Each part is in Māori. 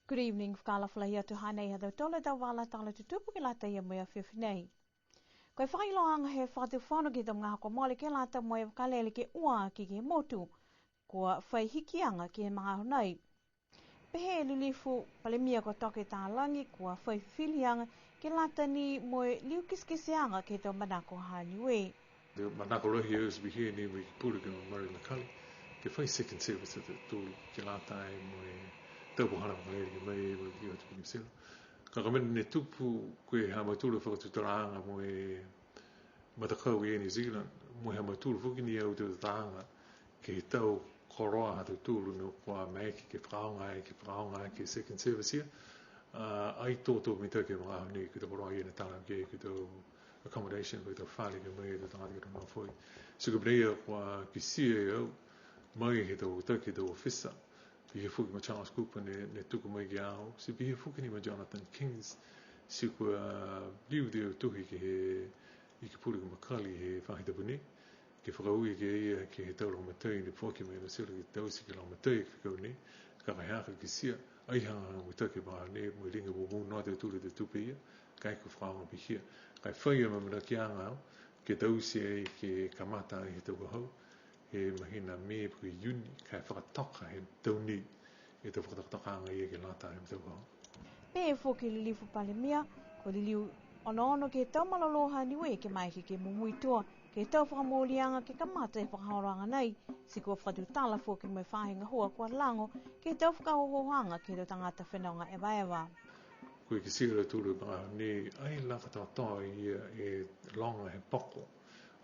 Good evening, whakala whalahia tu hanei ha tole tau wala tala tu tupu ke lata ia moe a whiwhinei. Koe whailoanga he whatu whanu ki tau ngā ko mole ke lata moe wakalele ke ua ki ke motu, kua whaihikianga ki he mga honai. Pehe lilifu palemia ko toke tā langi kua whaifilianga ke lata ni moe liu kiskiseanga ke tau manako haniwe. The manako rohi eus bihi ni mi puru ke mari lakali, ke whai second service te tūru ke lata e moe taupo hana whaleri ke mai moe ki o tupu New Zealand. Ka kamene ne tupu koe hama tūru whakatutaraanga moe matakau i New Zealand, moe hama tūru whuki ni au te tāanga ke tau koroa hatu tūru no kua maiki ke whakaonga ke second service ia. Ai tōtō mi tau ke mga honi ki tau roa i ena tāna ke ki tau accommodation ko tau whāle ke mai tau tangata ki tau ngā whoi. So ka brea kua ki sia e au mai he tau ki tau ofisa. Pihe fuki ma Charles Cooper ne tuku mai ki ao. Si pihe fuki ni ma Jonathan Kings. Si kua liu deo tuhi ki he i ki puri ka makali he whahita puni. Ke whakaui ke ia ke he tau raumatai ni pōki mai na sila ki tau si ke raumatai ki kau ni. Ka kai haka ki sia. Ai hanga mo take ba ne mo ringa mo no te tūre te tupe ia. Kai ko whanga pi hia. Kai whaia mamana ki anga ke tau si e ke kamata i he tau hau. He mahina me pu yuni kai whakatoka he tau ni. E tau whakatoka anga ia ke lata he tau hau. Pe foki lilifu palemia, ko liliu ono ke tau malaloha niwe ke mai ke mumui toa. Ke tau whakamōlianga ke kamata e whakahoranga nei, si kua whatu tala fōki mai whahinga hoa kua lango, ke tau whakahohohanga ke tau tangata whenonga ewa. Koe ki sira tūru pā, ne ai laka tau ia e longa he poko.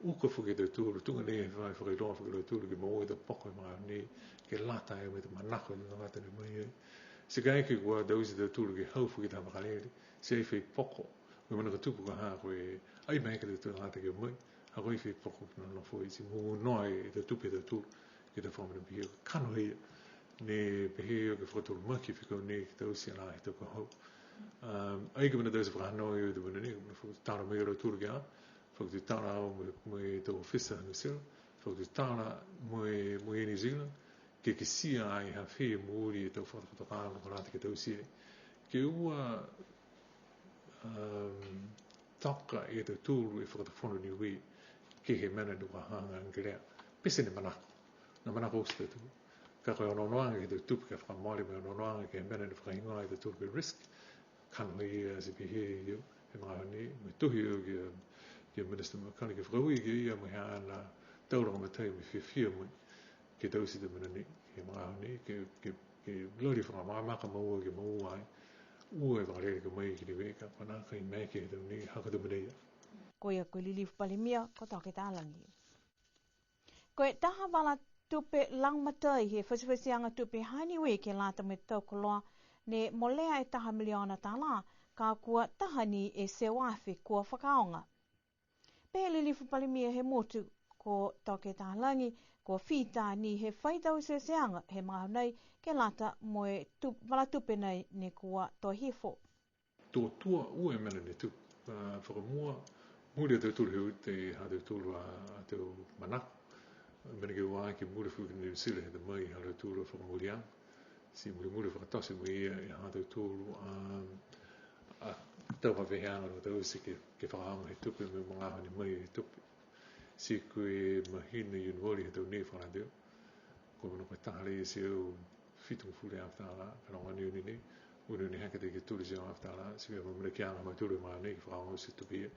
Uka whuki tau tūru, tunga ne he whai whakairoa whakairoa tūru ki maua tau poko e mga ne ke lata e me te manako e tangata ne mai e. Se ka eke kua dausi tau tūru ki hau whuki tā whakalere, se ai whai poko. Koe manaka tupu ka haa koe ai maika tau tangata ke mai. Ako i whi poko pina no fo isi mo noa e te tupe te tu ke te whamana pihe kano hea ne pehe o ke whakaturu maki whikau ne ki tau si ala he tau ka hau ai ka mana tau se whakano e o te mana ne tāra mei ora tūru ki a whakatu tāra au mo e tau ofisa New Zealand whakatu tāra mo e New Zealand ke sia ai ha whi mo uri e tau whakatu kāna ko rāta ke tau si e ke ua toka e tau tūru e whakatu whono ni wei ke he mana nuka hanga angirea. Pese ne manako. Na manako usta tu. Ka koe ononoanga ke te tupu ke whakamari me ononoanga ke he mana ni whakahingoa e te tupu ke risk. Kano ia se pi he iu. He mga honi. Me tuhi iu ke minister makani ke whakaui ke ia me haana tauranga matai me whiwhia mui. Ke tausi te mana ni. He mga honi. Ke lori whakamamaka maua ke maua ai. Ua e whakarere ke mai ki te weka. Panaka i mai ke he tau ni. Haka te mana ia. Koia koe lilifu palemia, ko toke tālangi. Koe taha wala tupe langmatai he whasiwhasianga tupe haniwe ke lata me tau koloa ne molea e taha miliona tāla ka kua taha ni e se wafi kua whakaonga. Pehe lilifu palemia he motu ko toke tālangi ko whita ni he whaitau seanga he mga nei ke lata moe wala tupe nei ne kua tohifo. Tō tua ua e mena ne tu. Whakamua Muri te tūru heu te hā te tūru a te manako. Mena ke wā ke muri whuki New Zealand he te mai hā te tūru a whakamuriang. Si muri whakatasi mo ia e hā te tūru a tau hawheanga no tau se ke whakaanga he tupe me mga honi mai he tupe. Si koe mahina Unwari he tau nei whanadeo. Koe mana koe tahare e se au whitungu fure awhtala. Karonga ni uni nei. Uni ni haka te ke tūru se au awhtala. Si koe mamina ki anga mai tūru maa nei ke whakaanga se tupe ia.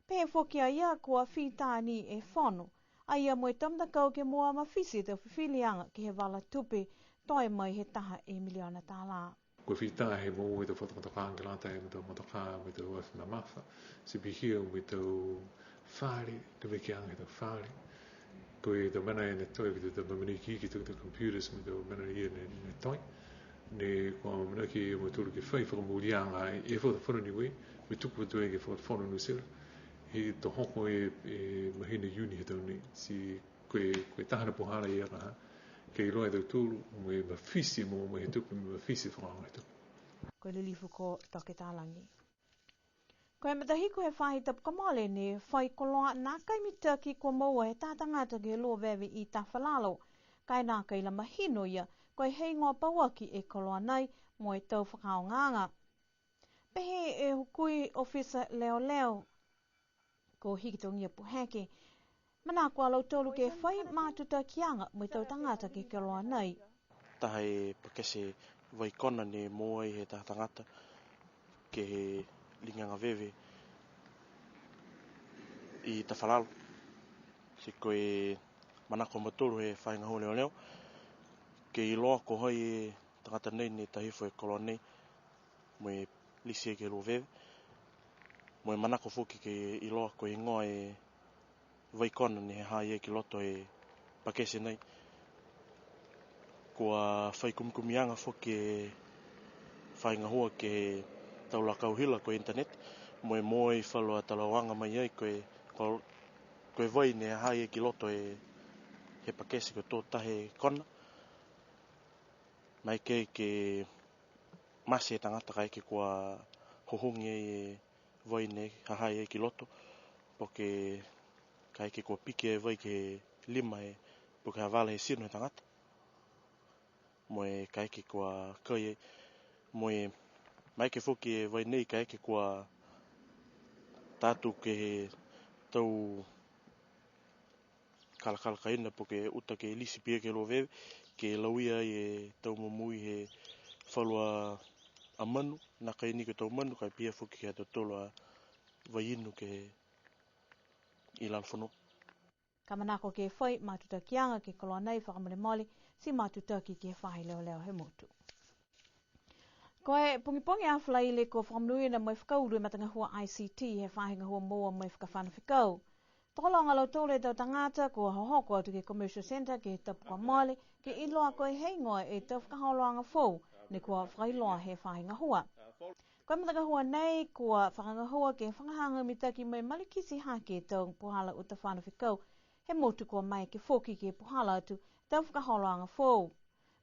Pe foki a ia kua whita ni e whono. A ia moe tamtakau ke moa mawhisi te whiwhilianga ke he wala tupe toi mai he taha e miliona tāla. Kua whita he mo e te whatakataka lata e me tau mataka me tau wafi mamafa. Se bihia me tau whare, te wiki anga he tau whare. Koe tau mana e ne toi ki te mamaniki ki tau computers me tau mana ia ne toi. Ne kua mana ki mo tūru ke whai whakamurianga e whakatawhana ni wei. Me tuku tu e ke whakatawhana New Zealand. He to hoko e mahina uni he tau ni. Si koe tahana pohara i aka ha. Ke i loa e tau tūru mo e mawhisi mo he tuku me mawhisi whakanga he tuku. Koe lilifu ko toke tālangi. Koe matahiko he whahi tapu kamale ne whai koloa nā kaimita ki kua maua he tātangata ke loa vewe i tawhalalo. kai nā kai la mahino ia, koe hei ngā pawaki e koloa nei mo e tau whakaonganga. Pehe e hukui ofisa leo, ko hikitongi a puheke, mana kua lau tolu ke whai mātuta kianga mo e tau tangata ke koloa nei. Tahe pakese waikona ne moai he taha tangata ke he linganga vewe i tawhalalo. Si koe manako matoro he whainga ho leo ke i loa ko hoi e tangata nei ne tahifo e koloa nei mo e lisi e ke lo vewe. Mo e manako fuki ke i loa ko i ngoa e waikona ne he hai e ki loto e pakese nei. Kua whai kumikumianga fuki e whainga hoa ke taula kauhila ko internet. Mo e moi whalua talawanga mai ai koe vai ne hai e ki loto e he pakese ko tō tahe kona. Mai ke masi e tangata kai ke kua hohongi e vai ne hai e ki loto. Po ke kai ke kua piki e vai ke lima e po ke hawala he sino e tangata. Mo e kai ke kua kai e mo e mai ke fuki e vai nei kai ke kua tātu ke he tau kalakala kaina po ke uta ke lisi pia ke lo vewe ke lauia e tau mamui he whalua a manu na kai ni ke tau manu kai pia fuki ke tolo a vai inu ke i lalwhanu. Ka manako ke whai mātuta kianga ke koloa nei whakamare mole si mātuta ki ke whahe leo he motu. Koe pungipongi awhila i le ko whakamnui na moe whakauru e matanga hua ICT he whahenga hua moa moe whakawhana whikau. Tokolonga lau tōle tau tangata ko hohoko atu ke Commercial Centre ke tapuka mole ke iloa koe hei ngoa e tau whakaholoanga fōu ne kua whailoa he whahenga hua. Koe matanga hua nei kua whahenga hua ke whangahanga mitaki mai malikisi hake tau puhala uta whana whikau he motu kua mai ke whoki ke puhala atu tau whakaholoanga fōu.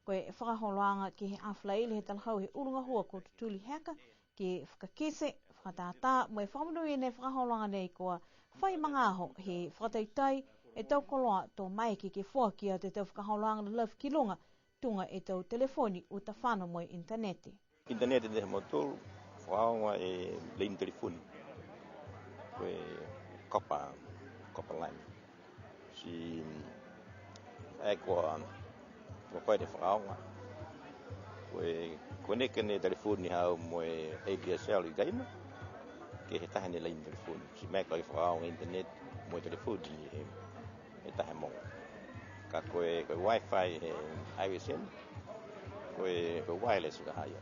Koe whakaholoanga ke he awhila ili he talahau he urunga hua ko tutuli heka ke whakakese, whakatata, moe whakamunu nei whakaholoanga nei kua whai mangaho he whakataitai e tau koloa tō mai ke whoki a te tau whakaholoanga na love ki lunga tunga e tau telefoni o ta whana moe interneti. Interneti de motor whaonga e lein telefoni. Koe copper line. Si e kua koe de whaonga. Koe koneke ne telefoni hau moe ADSL i gaina. Ke he tahe ne lein telefoni. Si mea koe whaonga internet moe telefoni e tahe monga. Ka koe wifi he ISN. Koe wireless ka haya.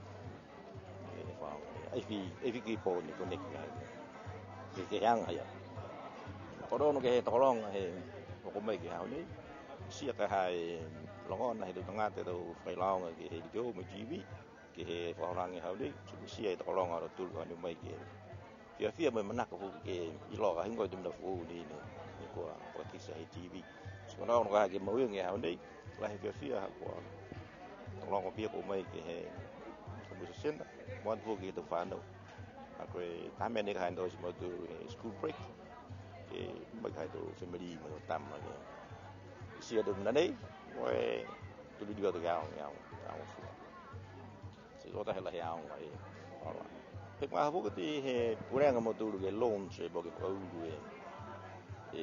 Ai ki po ni connect ngai. Ke hang haya. Porono ke he tolonga he ko mai ke hau ni. Sia ka hai longona he tangata do whailaonga ke he jo mo GB ke he whaorangi hau ni. Sia e tolonga ro tulu ni mai ke. Fia mai manaka fu ke I loga hingo dum da fu ni ni ko kisa he TV. So na ka ke mo ngi hau ni. La he fia ko tolonga pia ko mai ke he Commercial One fuki to whānau. A koe tāmea ne ka hain tōsi mau tūru school break. Ke mai kai tō family mo tāma ke. Sia tō nanei, moe tūru diwa tō kiaong fua. Si rota hela he aong ai. He mga hapukati he purenga mo tūru ke loans e boke pauru e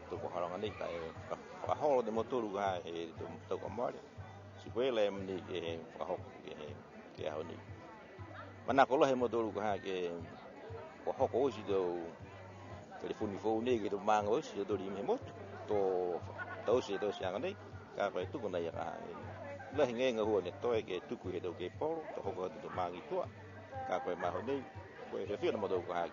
tō koharanga nei kai. Whakaholo te mo tūru ka he tō kamare. Si koe le mni ke he whakahoko ke he ke hau ni. Mana ko he motoru ko ha ke ko hoko o si do telefoni fo ne ke do manga o si do ri me moto to si anga nei ka ko tu ko nei ka la hinga ho ne to ke tu ku he do ke po to hoko do mangi to ka ko ma ho nei ko e fi no moto ko ha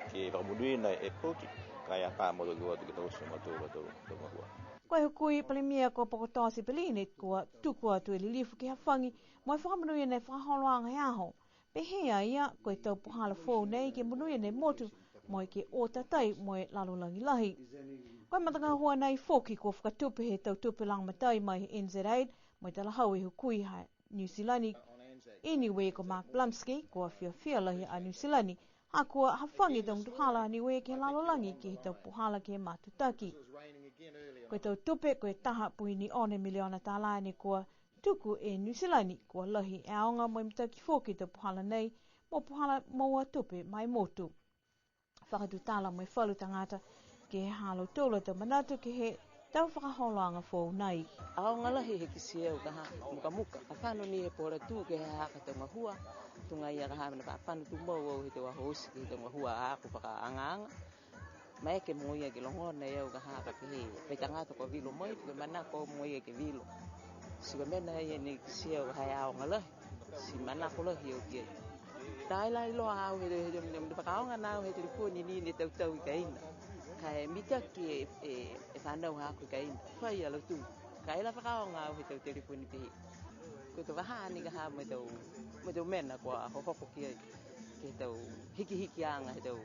ke va munui na e poti ka ya pa mo do ke to si motoru do ho. Koe hukui palimia ko pokotāsi pelini kua tukua tu e lilifu ki hawhangi moe whakamunuia nei whakaholoanga he aho. Pe hea ia koe tau puhala fōu nei ke munuia nei motu moe ke o tatai moe lalolangi lahi. Koe matanga hua nei whoki ko whakatupe he tau tupe langmatai mai he NZ8 moe talahau e hukui ha New Zealandi. Anyway ko Mark Blumsky ko whia lahi a New Zealandi. Ha kua hawhangi tong tuhala ni we ke lalolangi ke he tau puhala ke matutaki. Koe tau tupe koe taha pui ni one miliona tālai ni kua tuku e Nusilani kua lahi e aonga mo imtaki fōki te puhala nei mo puhala moa tupe mai motu. Whakatu tāla mo whalu tangata ke he halo tūla te manatu ke he tau whakaholoanga fōu nei. Aonga lahi he kisi e ukaha muka. Ka whanu ni he pōra tū ke he haka te ngahua. Tunga ia kaha mana whanu tu mau he te wahosi ke he te ngahua aku whakaanga. Mai ke moia ke longona e au kaha ka ke he tangata ko vilo moi ke mana ko moia ke vilo. Si mena e ni kisi e ukaha aonga lahi. Si mana ko lahi o ke. Tai lai loa au he te whakaonga nao he telefoni ni tau i kaina. Kai mita ki e whanau haku kaina. Whai alo tu. Kai la whakaonga au he tau telefoni pehe. Ko te wahani ka ha mo tau mena kua hohoko ki ke tau hiki anga he tau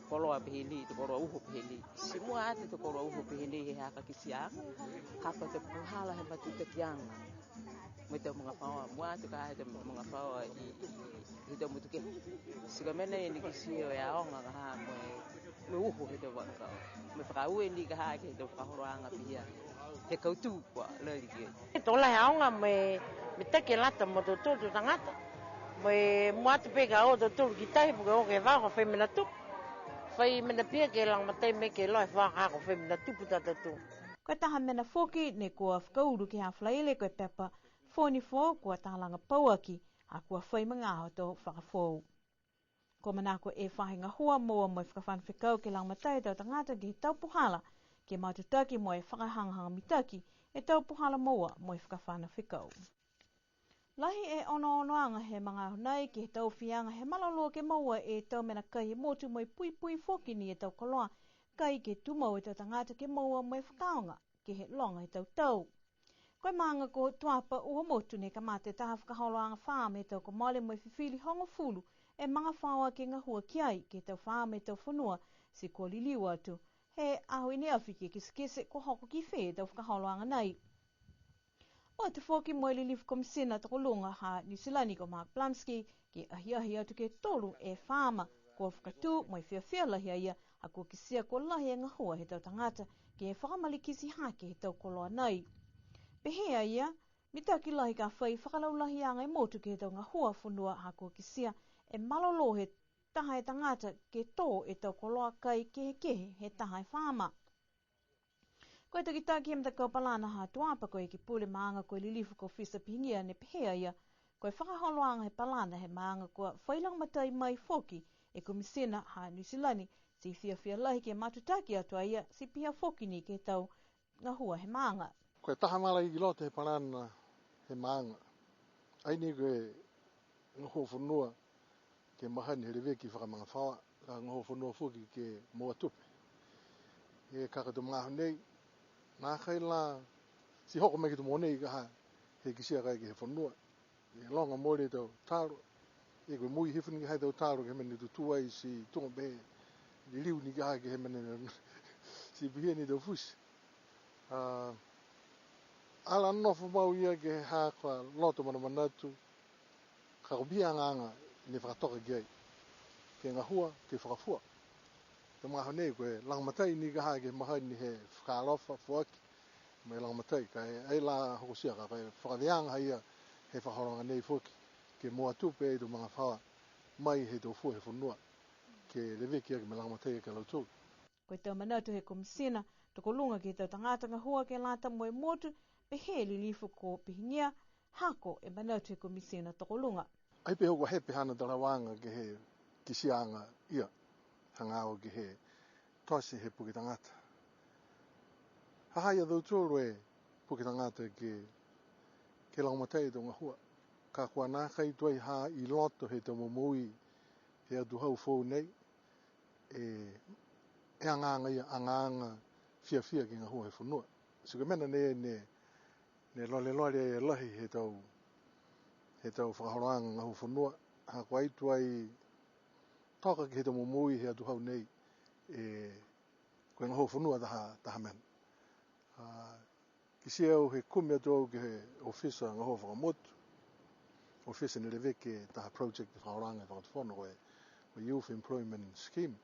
koloa pehe li, te koloa uho pehe li. Si mua ate te koloa uho pehe li he haka kisi anga. Haka te puhala he matuta ki anga. Mo tau mga whaoa. Mua ate ka he te mga whaoa i tau mutuke. Sika mena e ni kisi e aonga ka ha me uho he tau waka. Me whakaue ni ka ha ke he tau whakahoroanga pihia. He kautu kua lari ki. E tola he aonga me take lata mo to tolu tangata. Me muatu peka o to tolu ki tai puke o ke whako whaimena tupu. Whaimena pia ke lang matai me ke loa whakako whaimena tupu tatatu. Koe taha mena whoki ne kua whakauru ki ha whlaile koe pepa whoni whō kua tālanga pauaki a kua whaimanga aho tō whakawhōu. Ko manako e whahinga hua moa mo whakawhan whikau ke lang matai tau tangata ki he tau puhala ke matutaki mo e whakahanghanga mitaki e tau puhala moa mo e whakawhana whikau. Lahi e ono he mga honai ki he tau whianga he malaloa ke moa e tau mena kai he motu mo e pui whoki ni e tau koloa kai ke tumau e tau tangata ke moa mo e whakaonga ke he longa he tau. Koe maanga ko tuapa ua motu ne ka mate taha whakaholoanga whaame tau ko mole mo e whiwhili hongo fulu e mga whaoa ke ngahua ki ai ke tau whaame tau whanua si ko liliwa atu. He ahui ne awhiki kisekese ko hoko ki whee tau whakaholoanga nei. O te whoki mo e lilifu komisina toko lunga ha Nusilani ko Mark Blumsky ke ahi atu ke tolu e whaama ko whakatu mo e whiawhia lahi aia a ko kisia ko lahi e ngahua he tau tangata ke e whakamalikisi hake he tau koloa nei. Pehea ia, mitaki lahi ka whai whakalaulahi anga e motu ke he tau ngahua whanua ha ko kisia e malolo he taha e tangata ke tō e tau koloa kai kehe he taha e whaama. Koe toki taki hemta kau palana ha tuapa koe ki pule maanga koe lilifu ko whisa pihingia ne pehea ia, koe whakaholoanga he palana he maanga koe whailang matai mai whoki e komisina ha Nusilani si whiawhia lahi ke matutaki atua ia si piha whoki ni ke tau ngahua he maanga. Koe taha mala i lote he palana he maanga. Aini koe ngahua whanua ke mahani he reweki whakamanga whawa, ka ngahua whanua whoki ke moa tupe. E kakatu mga honei, nā kai la si hoko mai ki tu monei ka ha he kisia kai ki he whanua. E longa mōre tau tāro. E koe mui hifuni ki hai tau tāro ke mene tu tuai si tunga behe. Ni liu ni ki hai ke he mene si bihia ni tau fusi. Ala nofu mau ia ke ha kwa loto mana manatu. Ka kubia anga ni whakatoka ki ai. Ke ngahua, ke whakafua. Te maha nei koe langmatai ni ka ha ke mahani he whakalofa, fuaki. Me langmatai ka e la hokosia ka kai whakaweanga haia he whahoronga nei fuaki. Ke moa tupe e tu mga whawa mai he tau fua he whanua. Ke reweki ake me langmatai ke lautou. Koe tau manatu he komisina, toko lunga ki tau tangata ngahua ke lata mo e motu, pe he lilifu ko pihingia, hako e manatu he komisina toko lunga. Ai pe hoko he pehana tarawanga ke he kisianga ia, hangao ke he tosi he puki tangata. Hahai a dhau tōru e puki tangata ke langmatai tō ngahua. Ka kua nā kai tuai ha i loto he tau momoi he atu hau fōu nei, e anganga ia, anganga fia ki ngahua he whanua. Suka mena ne lore e lahi he tau whakahoroanga ngahua whanua. Ha kua itu ai toka ki he tau momoi he atu hau nei, koe ngahua whanua taha mena. Kisi au he kumi atu au ke he ofisa ngahua whakamotu. Ofisa ni reweke taha project whakaoranga whakatawhana koe Youth Employment Scheme.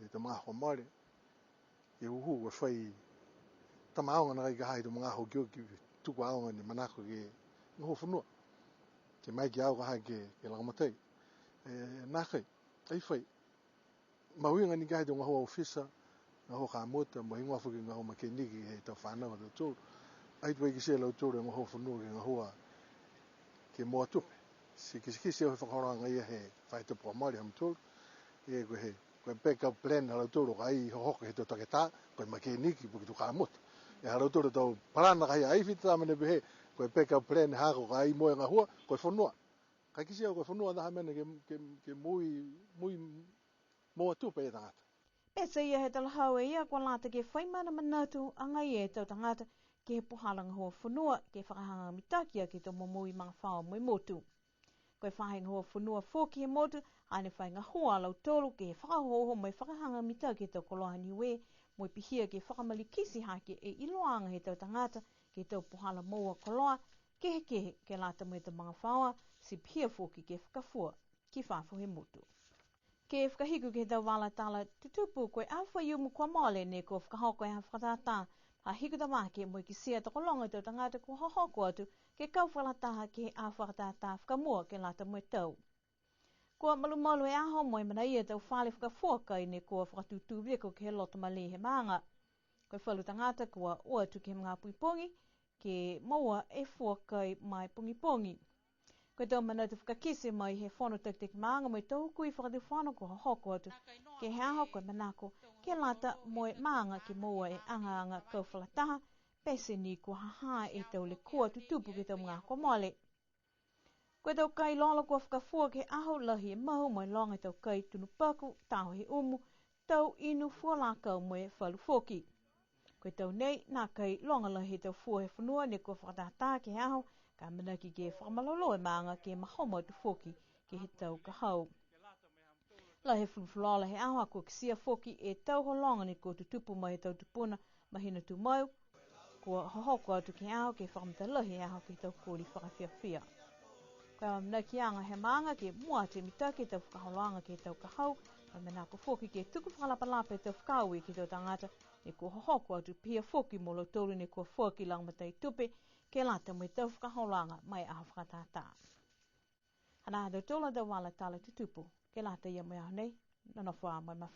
E te maha mare. ke uhu wa fai tamaonga na ga hai do mga ho kyo ki tu kwa onga ni manako ke ho funua ke mai ki au ga hai ke lang matai na kai ai fai mawinga ni ga do nga ho ofisa nga ho ka mota mo hinga fu nga ho makeniki he ta fana wa to ai tu ki se lo to nga ho funua ke nga ho ke mo tu si ki se ho fa nga he fai to po mari am to e ko he ko backup plan hala to ai ho ke to ta ko makeniki pu tu ka mota e hala to to parana ga ai fita mane be ko backup plan ha ko ai mo nga ho ko funua ka ki se ko funua da mane ke muy mo tu pe da Pesa ia he tala hau ia kwa lata ke whaimana manatu anga ia tau tangata ke pohalang hoa whanua ke whakahanga mitakia ke to momui mga whao moi motu. Koe whahenga hoa whanua fōki he motu, ane whainga hoa lau tolu ke whakahoho mai whakahanga mitakia tau koloha niwe, moi pihia ke whakamalikisi hake e iloanga he tau tangata ke tau pohala moua koloa, kehe ke lata mai ta mga whaoa, si pihia fōki ke whakafua ki whafo he motu. Ke whakahiku ke tau wala tala tutupu koe awha iumu kua mole ne ko whakahoko e ha whakatata. Ha hiku ta wake mo ki sia toko longa tau tangata ko hohoko atu ke kau whalataha ke a whakatata whakamua ke lata moe tau. Kua malumalu e aho moe mana ia tau whale whakafuakai ne ko whakatutu weko ke he loto mali he maanga. Koe whalu tangata kua ua tu ke mga puipongi ke maua e fuakai mai pongi. Koe tau manatu whakakise mai he whono tek maanga mai tau kui whakatu whono ko hoko atu. Ke he aho koe manako ke lata moe maanga ki moa e anga kau whalataha pese ni ko haha e tau le kua tutupu ke tau mga komole. Koe tau kai lolo kua whakafua ke aho lahi e mahu mai longa tau kai tunupaku tau he umu tau inu fualakau moe whalu foki. Koe tau nei nā kai longa lahi tau fua he whanua ne kua whakatata ke aho ka manaki ke whakamalolo e maanga ke mahoma tu foki ke he tau ka hau. La he fulfulala he aho ako kisia foki e tau holonga ni ko tutupu mai he tau tupuna mahina tu mau. Kua hohoko atu ke aho ke whakamtalahi e aho ke tau kōri whakawhiawhia. Kua manaki anga he maanga ke mua te mitake tau whakaholoanga ke tau ka hau. Ka manako foki ke tuku whakalapalapa e tau whakaui ke tau tangata ne kua hohoko atu pia foki mo lo tolu ne kua foki lang matai tupe ke lata mo tau whakaholanga mai aho whakatata. Hana hado tola da wala tala tutupu, ke lata ia mai aho nei, nana whaa mai mawha.